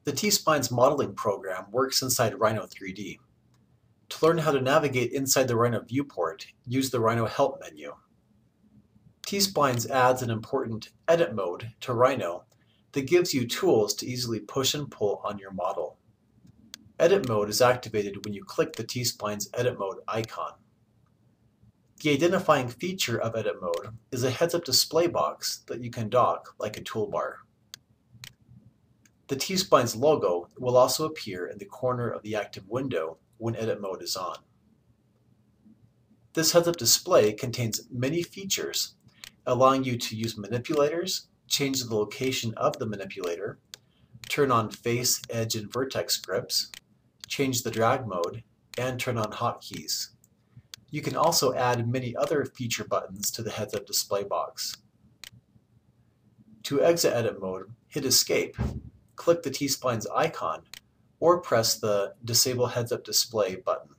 The T-Splines modeling program works inside Rhino 3D. To learn how to navigate inside the Rhino viewport, use the Rhino Help menu. T-Splines adds an important Edit mode to Rhino that gives you tools to easily push and pull on your model. Edit mode is activated when you click the T-Splines Edit mode icon. The identifying feature of Edit mode is a heads-up display box that you can dock like a toolbar. The T-Splines logo will also appear in the corner of the active window when Edit mode is on. This heads-up display contains many features, allowing you to use manipulators, change the location of the manipulator, turn on face, edge, and vertex grips, change the drag mode, and turn on hotkeys. You can also add many other feature buttons to the heads-up display box. To exit Edit mode, hit Escape, click the T-Splines icon, or press the Disable Heads-Up Display button.